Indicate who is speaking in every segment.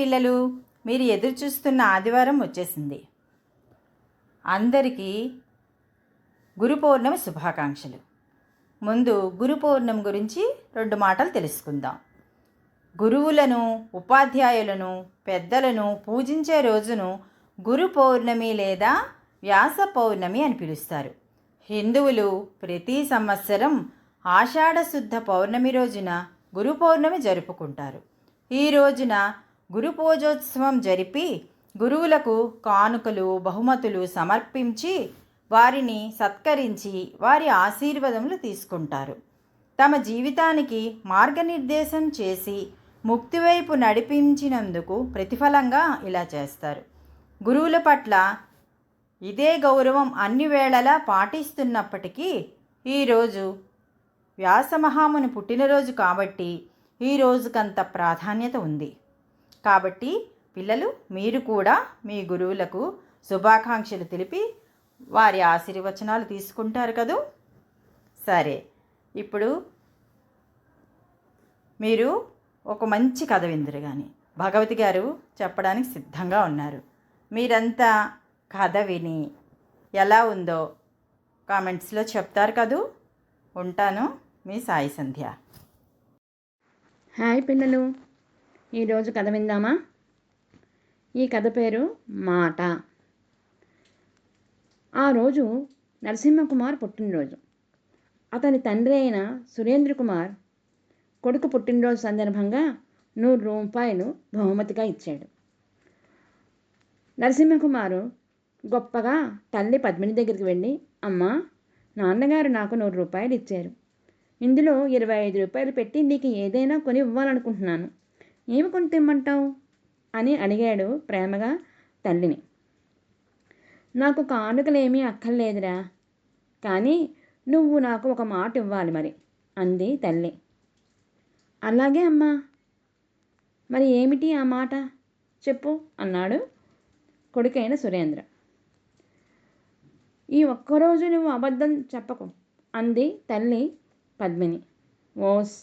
Speaker 1: పిల్లలు, మీరు ఎదురు చూస్తున్న ఆదివారం వచ్చేసింది. అందరికీ గురు పౌర్ణమి శుభాకాంక్షలు. ముందు గురు పౌర్ణమి గురించి 2 మాటలు తెలుసుకుందాం. గురువులను, ఉపాధ్యాయులను, పెద్దలను పూజించే రోజును గురు పౌర్ణమి లేదా వ్యాస పౌర్ణమి అని పిలుస్తారు. హిందువులు ప్రతి సంవత్సరం ఆషాఢ శుద్ధ పౌర్ణమి రోజున గురు పౌర్ణమి జరుపుకుంటారు. ఈ రోజున గురు పూజోత్సవం జరిపి గురువులకు కానుకలు, బహుమతులు సమర్పించి వారిని సత్కరించి వారి ఆశీర్వాదములు తీసుకుంటారు. తమ జీవితానికి మార్గనిర్దేశం చేసి ముక్తి వైపు నడిపించినందుకు ప్రతిఫలంగా ఇలా చేస్తారు. గురువుల పట్ల ఇదే గౌరవం అన్ని వేళలా పాటిస్తున్నప్పటికీ ఈరోజు వ్యాసమహాముని పుట్టినరోజు కాబట్టి ఈ రోజుకంత ప్రాధాన్యత ఉంది. కాబట్టి పిల్లలు, మీరు కూడా మీ గురువులకు శుభాకాంక్షలు తెలిపి వారి ఆశీర్వచనాలు తీసుకుంటారు కదూ. సరే, ఇప్పుడు మీరు ఒక మంచి కథ విందురు కానీ భగవతి గారు చెప్పడానికి సిద్ధంగా ఉన్నారు. మీరంతా కథ విని ఎలా ఉందో కామెంట్స్లో చెప్తారు కదూ. ఉంటాను, మీ సాయి సంధ్య.
Speaker 2: హాయ్ పిల్లలు, ఈరోజు కథ విందామా? ఈ కథ పేరు మాట. ఆ రోజు నరసింహకుమార్ పుట్టినరోజు. అతని తండ్రి అయిన సురేంద్ర కుమార్ కొడుకు పుట్టినరోజు సందర్భంగా 100 రూపాయలు బహుమతిగా ఇచ్చాడు. నరసింహకుమారు గొప్పగా తల్లి పద్మిని దగ్గరికి వెళ్ళి, అమ్మా, నాన్నగారు నాకు 100 రూపాయలు ఇచ్చారు. ఇందులో 25 రూపాయలు పెట్టి నీకు ఏదైనా కొని ఇవ్వాలనుకుంటున్నాను. ఏమి కొని తెమ్మంటావు అని అడిగాడు ప్రేమగా తల్లిని. నాకు కానుకలేమీ అక్కర్లేదురా, కానీ నువ్వు నాకు ఒక మాట ఇవ్వాలి మరి అంది తల్లి. అలాగే అమ్మా, మరి ఏమిటి ఆ మాట చెప్పు అన్నాడు కొడుకైన సురేంద్ర. ఈ ఒక్కరోజు నువ్వు అబద్ధం చెప్పకు అంది తల్లి పద్మిని. ఓస్,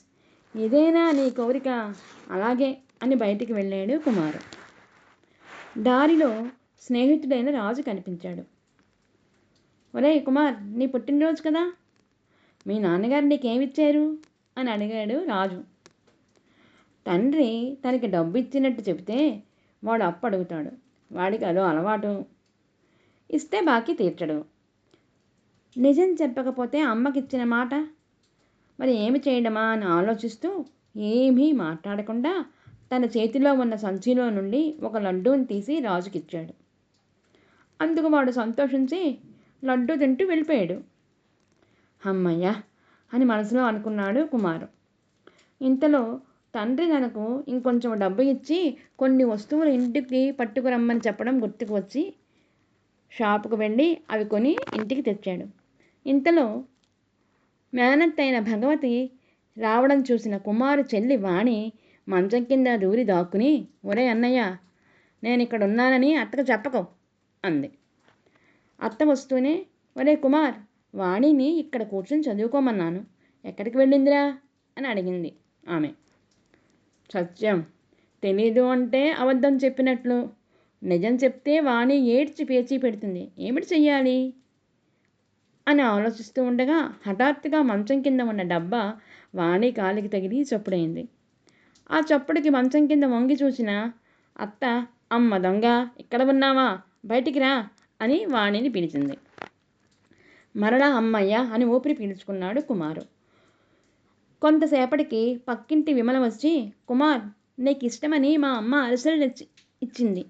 Speaker 2: ఇదేనా నీ కోరిక? అలాగే అని బయటికి వెళ్ళాడు కుమారు. దారిలో స్నేహితుడైన రాజు కనిపించాడు. ఒరేయ్ కుమార్, నీ పుట్టినరోజు కదా, మీ నాన్నగారు నీకేమిచ్చారు అని అడిగాడు రాజు. తండ్రి తనకి డబ్బు ఇచ్చినట్టు చెబితే వాడు అప్పు అడుగుతాడు. వాడికి అదో అలవాటు. ఇస్తే బాకీ తీర్చడు. నిజం చెప్పకపోతే అమ్మకిచ్చిన మాట మరి ఏమి చేయడమా అని ఆలోచిస్తూ ఏమీ మాట్లాడకుండా తన చేతిలో ఉన్న సంచిలో నుండి ఒక లడ్డూని తీసి రాజుకిచ్చాడు. అందుకు వాడు సంతోషించి లడ్డూ తింటూ వెళ్ళిపోయాడు. అమ్మయ్య అని మనసులో అనుకున్నాడు కుమారు. ఇంతలో తండ్రి తనకు ఇంకొంచెం డబ్బు ఇచ్చి కొన్ని వస్తువులు ఇంటికి పట్టుకురమ్మని చెప్పడం గుర్తుకు వచ్చి షాపుకు వెళ్ళి అవి కొని ఇంటికి తెచ్చాడు. ఇంతలో మేనత్తైన భగవతి రావడం చూసిన కుమారు చెల్లి వాణి మంచం కింద దూరి దాక్కుని, ఒరే అన్నయ్య, నేను ఇక్కడ ఉన్నానని అత్తకు చెప్పకు అంది. అత్త వస్తూనే, ఒరే కుమార్, వాణిని ఇక్కడ కూర్చొని చదువుకోమన్నాను, ఎక్కడికి వెళ్ళిందిరా అని అడిగింది ఆమె. సత్యం తెలీదు అంటే అబద్ధం చెప్పినట్లు, నిజం చెప్తే వాణి ఏడ్చి పేచీ పెడుతుంది, ఏమిటి చెయ్యాలి అని ఆలోచిస్తూ ఉండగా హఠాత్తుగా మంచం కింద ఉన్న డబ్బా వాణి కాలికి తగిలి చప్పుడైంది. ఆ చప్పుడుకి మంచం కింద వంగి చూసిన అత్త, అమ్మ దొంగ, ఇక్కడ ఉన్నావా, బయటికి రా అని వాణిని పిలిచింది. మరలా అమ్మయ్య అని ఊపిరి పీల్చుకున్నాడు కుమారు. కొంతసేపటికి పక్కింటి విమల వచ్చి, కుమార్, నీకు ఇష్టమని మా అమ్మ అరిసెలు ఇచ్చింది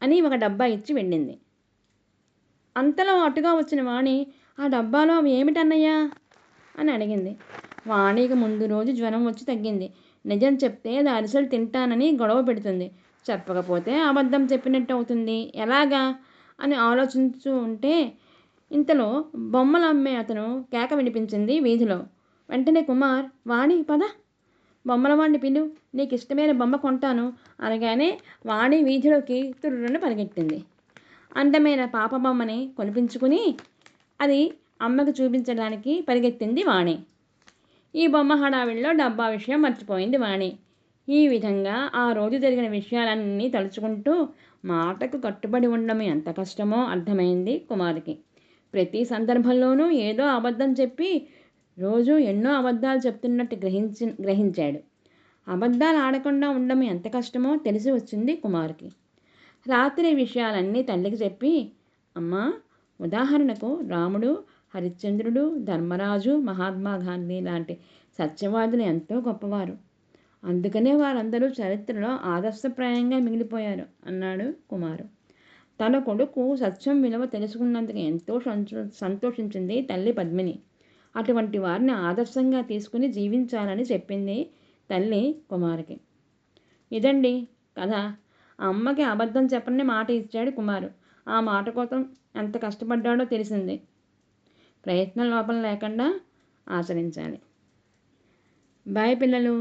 Speaker 2: అని ఒక డబ్బా ఇచ్చి వెళ్ళింది. అంతలో అటుగా వచ్చిన వాణి, ఆ డబ్బాలో అవి ఏమిటన్నయ్యా అని అడిగింది. వాణికి ముందు రోజు జ్వరం వచ్చి తగ్గింది. నిజం చెప్తే అది అరిసెలు తింటానని గొడవ పెడుతుంది, చెప్పకపోతే అబద్ధం చెప్పినట్టు అవుతుంది, ఎలాగా అని ఆలోచించు ఉంటే ఇంతలో బొమ్మలు అమ్మే అతను కేక వినిపించింది వీధిలో. వెంటనే కుమార్, వాణి పద, బొమ్మల వాడిని పిలు, నీకు ఇష్టమైన బొమ్మ కొంటాను అనగానే వాణి వీధిలోకి తుర్రున పరిగెట్టింది. అందమైన పాప బొమ్మని కొనిపించుకుని అది అమ్మకు చూపించడానికి పరిగెత్తింది వాణి. ఈ బొమ్మ హడావిడిలో డబ్బా విషయం మర్చిపోయింది వాణి. ఈ విధంగా ఆ రోజు జరిగిన విషయాలన్నీ తలుచుకుంటూ మాటకు కట్టుబడి ఉండడం ఎంత కష్టమో అర్థమైంది కుమారికి. ప్రతి సందర్భంలోనూ ఏదో అబద్ధం చెప్పి రోజు ఎన్నో అబద్ధాలు చెప్తున్నట్టు గ్రహించాడు. అబద్ధాలు ఆడకుండా ఉండడం ఎంత కష్టమో తెలిసి వచ్చింది కుమారుకి. రాత్రి విషయాలన్నీ తల్లికి చెప్పి, అమ్మా, ఉదాహరణకు రాముడు, హరిశ్చంద్రుడు, ధర్మరాజు, మహాత్మా గాంధీ లాంటి సత్యవాదులు ఎంతో గొప్పవారు. అందుకనే వారందరూ చరిత్రలో ఆదర్శప్రాయంగా మిగిలిపోయారు అన్నాడు కుమారు. తన కొడుకు సత్యం విలువ తెలుసుకున్నందుకు ఎంతో సంతోషించింది తల్లి పద్మిని. అటువంటి వారిని ఆదర్శంగా తీసుకుని జీవించాలని చెప్పింది తల్లి కుమారుకి. ఇదండి కథ. ఆ అమ్మకి అబద్ధం చెప్పని మాట ఇచ్చాడు కుమారు. ఆ మాట కోసం ఎంత కష్టపడ్డాడో తెలిసింది. ప్రయత్నం లోపం లేకుండా ఆచరించాలి. బాయ్ పిల్లలు.